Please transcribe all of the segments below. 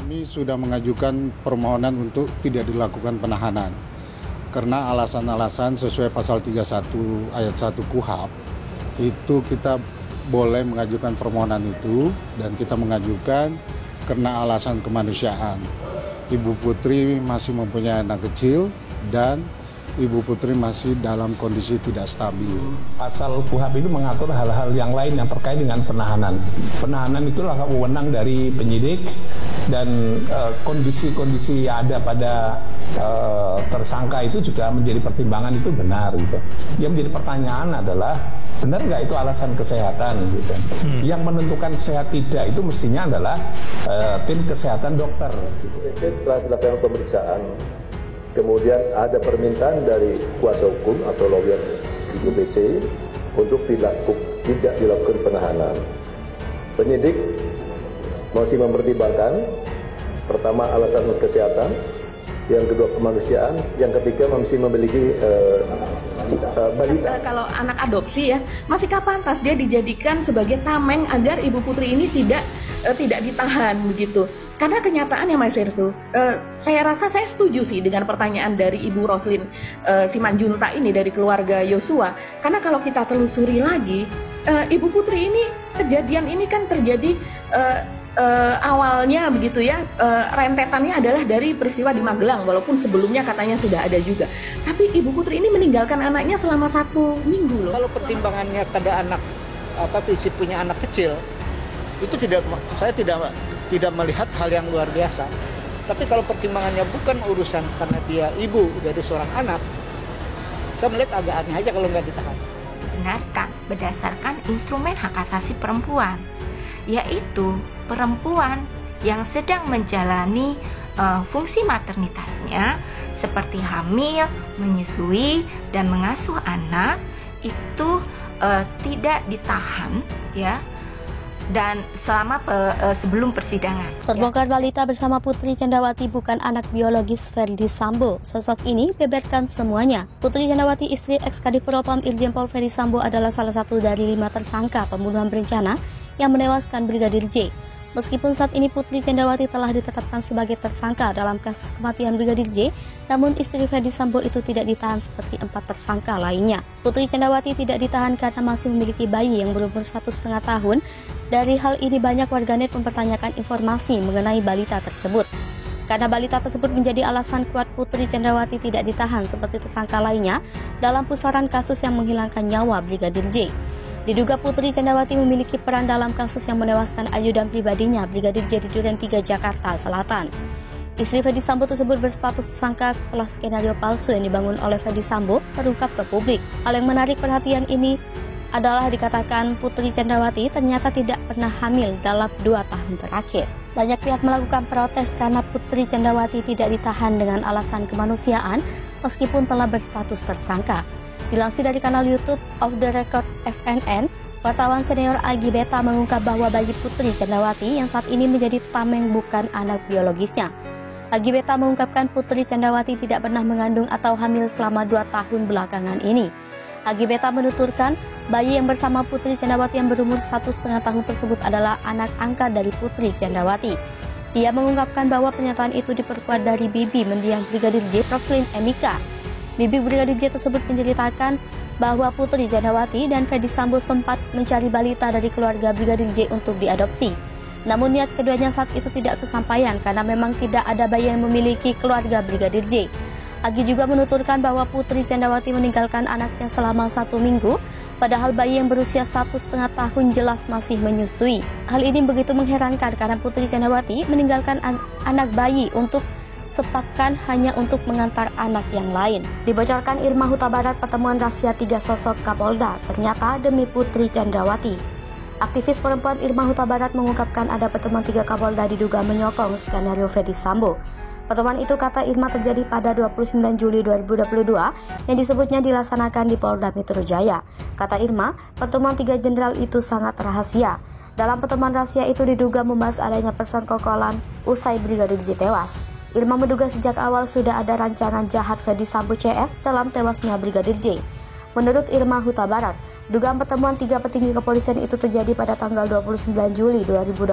Kami sudah mengajukan permohonan untuk tidak dilakukan penahanan karena alasan-alasan sesuai pasal 31 ayat 1 KUHP itu kita boleh mengajukan permohonan itu, dan kita mengajukan karena alasan kemanusiaan. Ibu Putri masih mempunyai anak kecil dan Ibu Putri masih dalam kondisi tidak stabil. Pasal KUHP itu mengatur hal-hal yang lain yang terkait dengan penahanan. Penahanan itulah wewenang dari penyidik, dan kondisi-kondisi yang ada pada tersangka itu juga menjadi pertimbangan, itu benar gitu. Yang menjadi pertanyaan adalah benar nggak itu alasan kesehatan gitu. Yang menentukan sehat tidak itu mestinya adalah tim kesehatan dokter. Setelah dilakukan pemeriksaan, kemudian ada permintaan dari kuasa hukum atau lawyer Ibu BC untuk tidak dilakukan penahanan. Penyidik masih mempertimbangkan, pertama alasan kesehatan, yang kedua kemanusiaan, yang ketiga masih memiliki balita. Kalau anak adopsi ya, masih pantas dia dijadikan sebagai tameng agar Ibu Putri ini tidak ditahan begitu. Karena kenyataannya Mas Hersu, saya rasa saya setuju sih dengan pertanyaan dari Ibu Roslin Simanjuntak ini dari keluarga Yosua. Karena kalau kita telusuri lagi, Ibu Putri ini, kejadian ini kan terjadi awalnya begitu ya, rentetannya adalah dari peristiwa di Magelang, walaupun sebelumnya katanya sudah ada juga. Tapi Ibu Putri ini meninggalkan anaknya selama 1 minggu loh. Kalau pertimbangannya pada anak prinsip punya anak kecil, itu saya tidak melihat hal yang luar biasa. Tapi kalau pertimbangannya bukan urusan karena dia ibu dari seorang anak, saya melihat agak aneh aja kalau nggak ditahan. Benarkan berdasarkan instrumen hak asasi perempuan, yaitu perempuan yang sedang menjalani fungsi maternitasnya seperti hamil, menyusui, dan mengasuh anak itu tidak ditahan ya, dan selama sebelum persidangan. Terbongkar balita bersama Putri Candrawati bukan anak biologis Ferdy Sambo. Sosok ini beberkan semuanya. Putri Candrawati, istri ex-Kadif Propam Irjen Pol Ferdy Sambo, adalah salah satu dari 5 tersangka pembunuhan berencana yang menewaskan Brigadir J. Meskipun saat ini Putri Candrawati telah ditetapkan sebagai tersangka dalam kasus kematian Brigadir J, namun istri Ferdy Sambo itu tidak ditahan seperti 4 tersangka lainnya. Putri Candrawati tidak ditahan karena masih memiliki bayi yang berumur 1,5 tahun. Dari hal ini banyak warganet mempertanyakan informasi mengenai balita tersebut. Karena balita tersebut menjadi alasan kuat Putri Candrawati tidak ditahan seperti tersangka lainnya dalam pusaran kasus yang menghilangkan nyawa Brigadir J. Diduga Putri Candrawati memiliki peran dalam kasus yang menewaskan ajudan pribadinya Brigadir J di Duren 3, Jakarta Selatan. Istri Ferdy Sambo tersebut berstatus tersangka setelah skenario palsu yang dibangun oleh Ferdy Sambo terungkap ke publik. Hal yang menarik perhatian ini adalah dikatakan Putri Candrawati ternyata tidak pernah hamil dalam 2 tahun terakhir. Banyak pihak melakukan protes karena Putri Candrawati tidak ditahan dengan alasan kemanusiaan meskipun telah berstatus tersangka. Dilansir dari kanal YouTube Off the Record FNN, wartawan senior Agi Beta mengungkap bahwa bayi Putri Candrawati yang saat ini menjadi tameng bukan anak biologisnya. Agi Beta mengungkapkan Putri Candrawati tidak pernah mengandung atau hamil selama 2 tahun belakangan ini. Agi Beta menuturkan bayi yang bersama Putri Candrawati yang berumur 1,5 tahun tersebut adalah anak angkat dari Putri Candrawati. Dia mengungkapkan bahwa pernyataan itu diperkuat dari bibi mendiang Brigadir J, Roslin Emika. Bibi Brigadir J tersebut menceritakan bahwa Putri Candrawati dan Ferdy Sambo sempat mencari balita dari keluarga Brigadir J untuk diadopsi. Namun niat keduanya saat itu tidak kesampaian karena memang tidak ada bayi yang memiliki keluarga Brigadir J. Agi juga menuturkan bahwa Putri Candrawati meninggalkan anaknya selama 1 minggu, padahal bayi yang berusia 1,5 tahun jelas masih menyusui. Hal ini begitu mengherankan karena Putri Candrawati meninggalkan anak bayi untuk sepakan hanya untuk mengantar anak yang lain. Dibocorkan Irma Huta Barat pertemuan rahasia 3 sosok Kapolda ternyata demi Putri Candrawati. Aktivis perempuan Irma Huta Barat mengungkapkan ada pertemuan 3 Kapolda diduga menyokong skenario Ferdy Sambo. Pertemuan itu, kata Irma, terjadi pada 29 Juli 2022 yang disebutnya dilaksanakan di Polda Metro Jaya. Kata Irma, pertemuan 3 jenderal itu sangat rahasia. Dalam pertemuan rahasia itu diduga membahas adanya persekongkolan usai Brigadir J tewas. Irma menduga sejak awal sudah ada rancangan jahat Ferdy Sambo CS dalam tewasnya Brigadir J. Menurut Irma Huta Barat, dugaan pertemuan 3 petinggi kepolisian itu terjadi pada tanggal 29 Juli 2022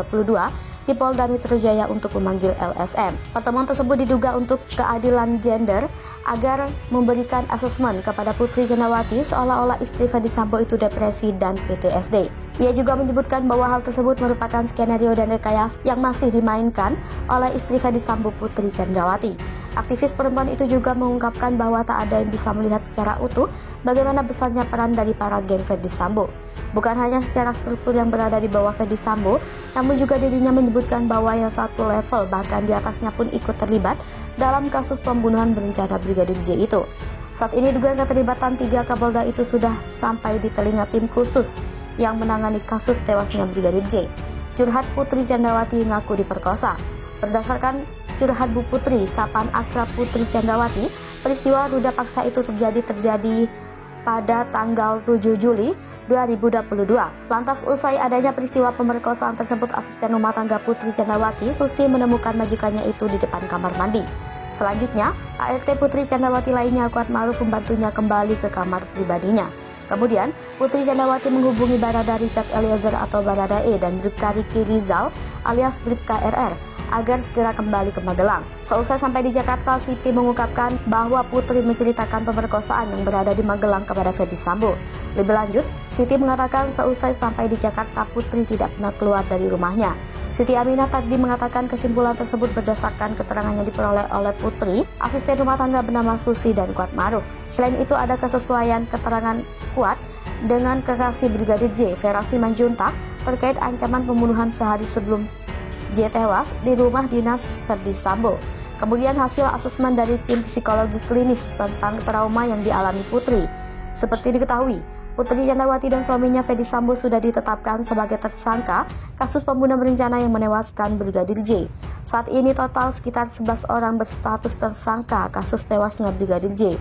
di Polda Metro Jaya untuk memanggil LSM. Pertemuan tersebut diduga untuk keadilan gender agar memberikan asesmen kepada Putri Candrawati seolah-olah istri Ferdy Sambo itu depresi dan PTSD. Ia juga menyebutkan bahwa hal tersebut merupakan skenario dan rekayasa yang masih dimainkan oleh istri Ferdy Sambo, Putri Candrawati. Aktivis perempuan itu juga mengungkapkan bahwa tak ada yang bisa melihat secara utuh bagaimana besarnya peran dari para geng Ferdy Sambo. Bukan hanya secara struktur yang berada di bawah Ferdy Sambo, namun juga dirinya menyebutkan bahwa yang satu level bahkan di atasnya pun ikut terlibat dalam kasus pembunuhan berencana Brigadir J itu. Saat ini dugaan keterlibatan 3 Kapolda itu sudah sampai di telinga tim khusus yang menangani kasus tewasnya Brigadir J. Curhat Putri Candrawati ngaku diperkosa. Berdasarkan curhat Bu Putri, sapaan akrab Putri Candrawati, peristiwa ruda paksa itu terjadi pada tanggal 7 Juli 2022. Lantas usai adanya peristiwa pemerkosaan tersebut, asisten rumah tangga Putri Candrawati, Susi, menemukan majikannya itu di depan kamar mandi. Selanjutnya, ART Putri Candrawati lainnya, Kuatmaruf, membantunya kembali ke kamar pribadinya. Kemudian, Putri Candrawati menghubungi Barada Richard Eliezer atau Baradae dan Bribka Riki Rizal alias Bribka RR agar segera kembali ke Magelang. Seusai sampai di Jakarta, Siti mengungkapkan bahwa Putri menceritakan pemerkosaan yang berada di Magelang kepada Ferdy Sambo. Lebih lanjut, Siti mengatakan seusai sampai di Jakarta, Putri tidak pernah keluar dari rumahnya. Siti Aminah tadi mengatakan kesimpulan tersebut berdasarkan keterangan yang diperoleh oleh Putri, asisten rumah tangga bernama Susi dan Kuatmaruf. Selain itu ada kesesuaian keterangan Kuat dengan kekasih Brigadir J, Vera Simanjuntak, terkait ancaman pembunuhan sehari sebelum J tewas di rumah dinas Ferdy Sambo. Kemudian hasil asesmen dari tim psikologi klinis tentang trauma yang dialami Putri. Seperti diketahui, Putri Candrawati dan suaminya Ferdy Sambo sudah ditetapkan sebagai tersangka kasus pembunuhan berencana yang menewaskan Brigadir J. Saat ini total sekitar 11 orang berstatus tersangka kasus tewasnya Brigadir J.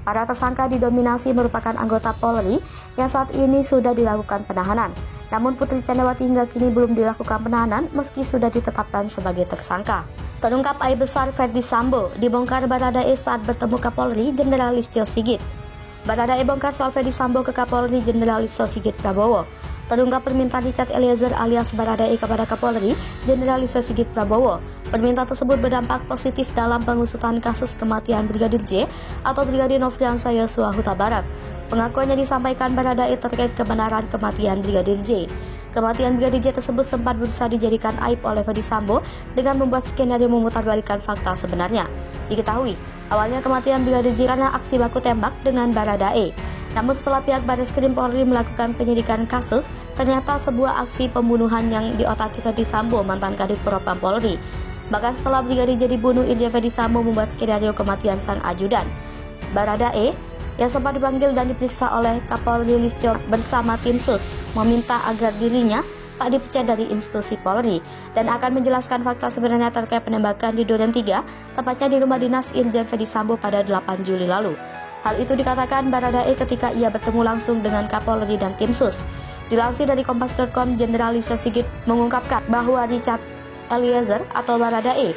Para tersangka didominasi merupakan anggota Polri yang saat ini sudah dilakukan penahanan. Namun Putri Candrawati hingga kini belum dilakukan penahanan meski sudah ditetapkan sebagai tersangka. Terungkap aib besar Ferdy Sambo dibongkar Baradae saat bertemu Kapolri Jenderal Listio Sigit. Baradae bongkar soal Ferdy Sambo ke Kapolri Jenderal Listio Sigit Prabowo. Terungkap permintaan Richard Eliezer alias Baradae kepada Kapolri Jenderal Listio Sigit Prabowo. Permintaan tersebut berdampak positif dalam pengusutan kasus kematian Brigadir J atau Brigadir Nofriansah Yosua Huta Barat. Pengakuannya disampaikan Baradae terkait kebenaran kematian Brigadir J. Kematian Brigadir J tersebut sempat berusaha dijadikan aib oleh Ferdy Sambo dengan membuat skenario memutarbalikkan fakta sebenarnya. Diketahui, awalnya kematian Brigadir J karena aksi baku tembak dengan Baradae. Namun setelah pihak Barreskrim Polri melakukan penyidikan kasus, ternyata sebuah aksi pembunuhan yang diotaki Ferdy Sambo, mantan Kadif Propam Polri. Bahkan setelah Brigadir J dibunuh, Irjen Ferdy Sambo membuat skenario kematian sang ajudan. Baradae yang sempat dipanggil dan diperiksa oleh Kapolri Listio bersama tim sus meminta agar dirinya tak dipecat dari institusi Polri dan akan menjelaskan fakta sebenarnya terkait penembakan di Duren 3, tepatnya di rumah dinas Irjen Ferdy Sambo pada 8 Juli lalu. Hal itu dikatakan Baradae ketika ia bertemu langsung dengan Kapolri dan tim sus. Dilansir dari Kompas.com, Jenderal Listio Sigit mengungkapkan bahwa Richard Eliezer atau Baradae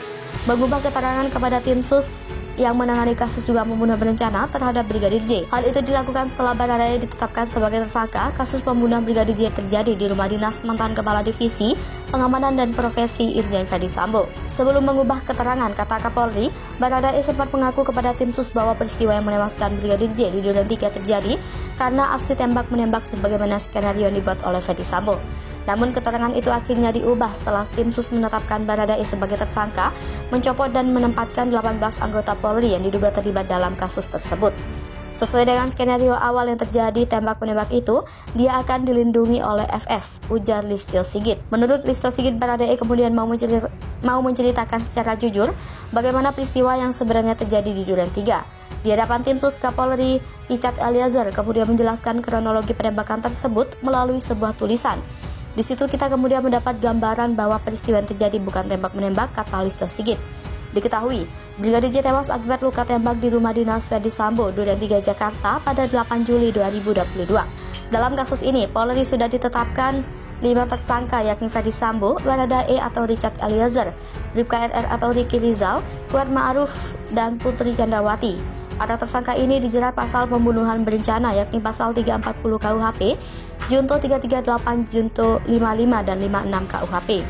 mengubah keterangan kepada tim sus yang menangani kasus dugaan pembunuhan berencana terhadap Brigadir J. Hal itu dilakukan setelah Baradae ditetapkan sebagai tersangka kasus pembunuhan Brigadir J terjadi di rumah dinas mantan Kepala Divisi Pengamanan dan Profesi Irjen Ferdy Sambo. Sebelum mengubah keterangan, kata Kapolri, Baradae sempat mengaku kepada tim sus bahwa peristiwa yang menewaskan Brigadir J di Duren 3 terjadi karena aksi tembak-menembak sebagaimana skenario yang dibuat oleh Ferdy Sambo. Namun keterangan itu akhirnya diubah setelah tim sus menetapkan Baradae sebagai tersangka, mencopot dan menempatkan 18 anggota Polri yang diduga terlibat dalam kasus tersebut. Sesuai dengan skenario awal yang terjadi tembak-menembak itu, dia akan dilindungi oleh FS, ujar Listio Sigit. Menurut Listio Sigit, Baradae kemudian mau menceritakan secara jujur bagaimana peristiwa yang sebenarnya terjadi di Duren 3. Di hadapan tim sus, Kapolri Richard Eliezer kemudian menjelaskan kronologi penembakan tersebut melalui sebuah tulisan. Di situ kita kemudian mendapat gambaran bahwa peristiwa yang terjadi bukan tembak-menembak, kata Listio Sigit. Diketahui, Brigadir J tewas akibat luka tembak di rumah dinas Ferdy Sambo, Duren 3, Jakarta pada 8 Juli 2022. Dalam kasus ini, Polri sudah ditetapkan 5 tersangka yakni Ferdy Sambo, Baradae atau Richard Eliezer, Bribka RR atau Riki Rizal, Kuatmaruf, dan Putri Candrawati. Para tersangka ini dijerat pasal pembunuhan berencana yakni pasal 340 KUHP, Junto 338, Junto 55 dan 56 KUHP.